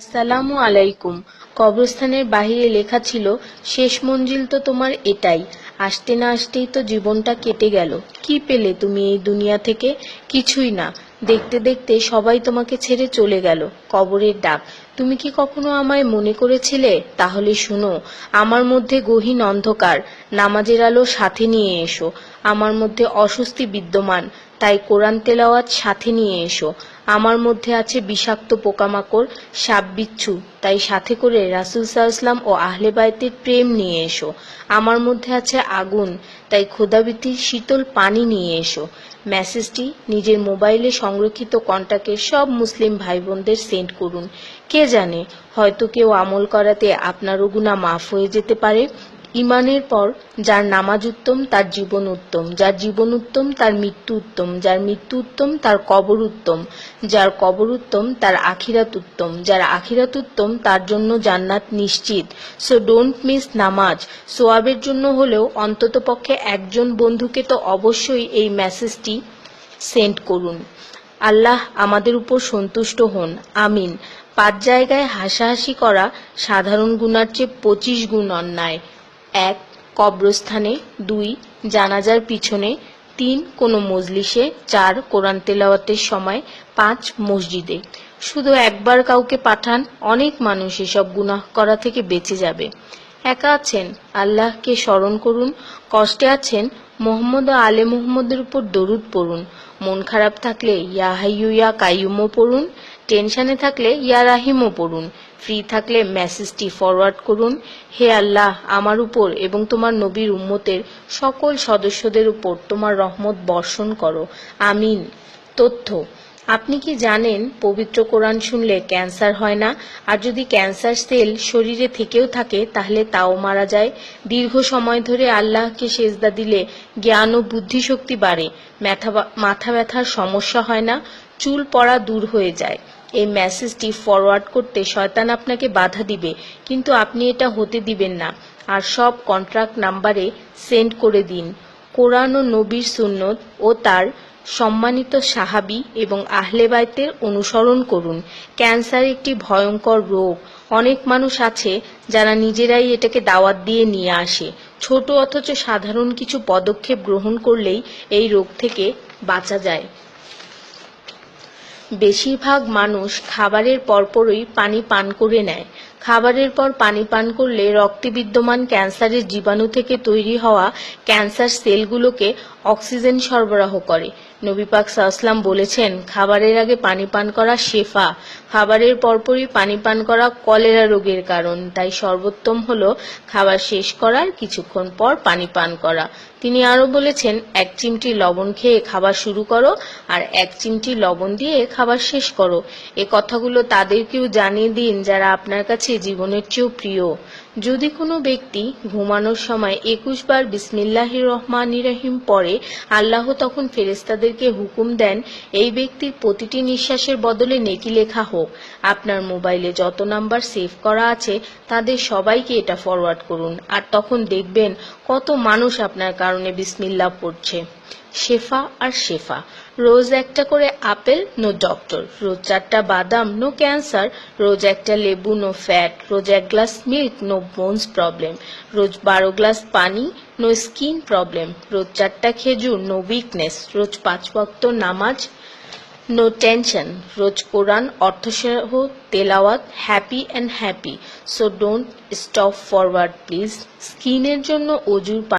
আসসালামু আলাইকুম। কবরস্থানের বাহিরে লেখা ছিল, শেষ মঞ্জিল তো তোমার এটাই। আসতে না আসতেই তো জীবনটা কেটে গেল। কি পেলে তুমি এই দুনিয়া থেকে? কিছুই না। দেখতে দেখতে সবাই তোমাকে ছেড়ে চলে গেল। কবরের ডাক। তুমি কি কখনো আমায় মনে করেছিলে? তাহলে শুনো, আমার মধ্যে গহীন অন্ধকার, নামাজের আলো সাথে নিয়ে এসো। আমার মধ্যে অস্বস্তি বিদ্যমান, তাই কোরআন তেলাওয়াত সাথে নিয়ে এসো। আমার মধ্যে আছে বিষাক্ত পোকামাকড়, সাপ বিচ্ছু, তাই সাথে করে রাসূল সাল্লাল্লাহু ও আহলে বাইতের প্রেম নিয়ে এসো। আমার মধ্যে আছে আগুন, তাই খোদাভীতির শীতল পানি নিয়ে এসো। মেসেজটি নিজের মোবাইলে সংরক্ষিত কন্টাক্টে সব মুসলিম ভাই বোনদের সেন্ড করুন। কে জানে, হয়তো কেউ আমল করাতে আপনারও গুনাহ মাফ হয়ে যেতে পারে। ঈমানের পর যার নামাজ উত্তম তার জীবন উত্তম, যার জীবন উত্তম তার মৃত্যু উত্তম, যার মৃত্যু উত্তম তার কবর উত্তম, যার কবর উত্তম তার আখিরাত উত্তম, যার আখিরাত উত্তম তার জন্য জান্নাত নিশ্চিত। সো ডোন্ট মিস নামাজ। সোয়াবের জন্য হলেও অন্ততপক্ষে একজন বন্ধুকে তো অবশ্যই এই মেসেজটি সেন্ড করুন। আল্লাহ আমাদের উপর সন্তুষ্ট হন, আমিন। 5 জায়গায় হাসাহাসি করা সাধারণ গুনার চেয়ে 25 গুণ অন্যায়। 1. কবরস্থানে, 2. জানাজার পিছনে, 3. কোনো মজলিসে, 4. কোরআন তেলাওয়াতের সময়, 5. মসজিদে। শুধু একবার কাউকে পাঠান, অনেক মানুষ এসব গুনাহ করা থেকে বেঁচে যাবে। একা আছেন, আল্লাহকে স্মরণ করুন। কষ্টে আছেন, মোহাম্মদ ও আলে মুহাম্মদের উপর দরুদ পড়ুন। মন খারাপ থাকলে ইয়া হাইয়ু ইয়া কাইয়ুমও পড়ুন। টেনশনে থাকলে ইয়া রাহিমও পড়ুন। ফ্রি থাকলে মেসেজটি ফরওয়ার্ড করুন। হে আল্লাহ, আমার উপর এবং তোমার নবীর উম্মতের সকল সদস্যদের উপর তোমার রহমত বর্ষণ করো, আমিন। তথ্য: আপনি কি জানেন পবিত্র কোরআন শুনলে ক্যান্সার হয় না? আর যদি ক্যান্সার সেল শরীরে থেকেও থাকে তাহলে তাও মারা যায়। দীর্ঘ সময় ধরে আল্লাহকে সেজদা দিলে জ্ঞান ও বুদ্ধিশক্তি বাড়ে। মাথা ব্যথার সমস্যা হয় না, চুল পড়া দূর হয়ে যায়। এই মেসেজটি ফরওয়ার্ড করতে শয়তান আপনাকে বাধা দিবে, কিন্তু আপনি এটা হতে দিবেন না। আর সব কন্ট্রাক্ট নাম্বারে সেন্ড করে দিন। কোরআন ও নবীর সুন্নত ও তার সম্মানিত সাহাবী এবং আহলে বাইতের অনুসরণ করুন। ক্যান্সার একটি ভয়ঙ্কর রোগ। অনেক মানুষ আছে যারা নিজেরাই এটাকে দাওয়াত দিয়ে নিয়ে আসে। ছোট অথচ সাধারণ কিছু পদক্ষেপ গ্রহণ করলেই এই রোগ থেকে বাঁচা যায়। বেশিরভাগ মানুষ খাবারের পরপরই পানি পান করে নেয়। খাবারের পর পানি পান করলে রক্তে বিদ্যমান ক্যান্সারের জীবাণু থেকে তৈরি হওয়া ক্যান্সার সেলগুলোকে অক্সিজেন সরবরাহ করে। নবী পাক সাল্লাল্লাহু বলেছেন, খাবারের আগে পানি পান করা শেফা। খাবারের পরপরই পানি পান করা কলেরা রোগের কারণ, তাই সর্বোত্তম হলো খাবার শেষ করার কিছুক্ষণ পর পানি পান করা। তিনি আরো বলেছেন, 1 চিমটি লবণ খেয়ে খাবার শুরু করো আর 1 চিমটি লবণ দিয়ে খাবার শেষ করো। এ কথাগুলো তাদেরকেও জানিয়ে দিন যারা আপনার কাছে জীবনের চেয়েও প্রিয়। যদি কোনো ব্যক্তি ঘুমানোর সময় 21 বার বিসমিল্লাহির রহমানির রহিম পড়ে, আল্লাহ তখন ফেরেশতাদেরকে হুকুম দেন এই ব্যক্তির প্রতিটি নিঃশ্বাসের বদলে নেকি লেখা হোক। আপনার মোবাইলে যত নাম্বার সেভ করা আছে তাদের সবাইকে এটা ফরওয়ার্ড করুন, আর তখন দেখবেন কত মানুষ আপনার কারণে বিসমিল্লাহ পড়ছে। শেফা আর শেফা। রোজ একটা করে আপেল, নো ডক্টর। রোজ 4টা বাদাম, নো ক্যান্সার। রোজ একটা লেবু, নো ফ্যাট। রোজ 1 glass milk, no bones problem. রোজ 12 গ্লাস পানি, নো স্কিন প্রবলেম। রোজ 4টা খেজুর, নো উইকনেস। রোজ 5 ওয়াক্ত নামাজ, নো টেনশন। রোজ কোরআন অর্থসহ তেলাওয়াত, happy and happy. So don't stop forward please. স্কিনের জন্য অজুর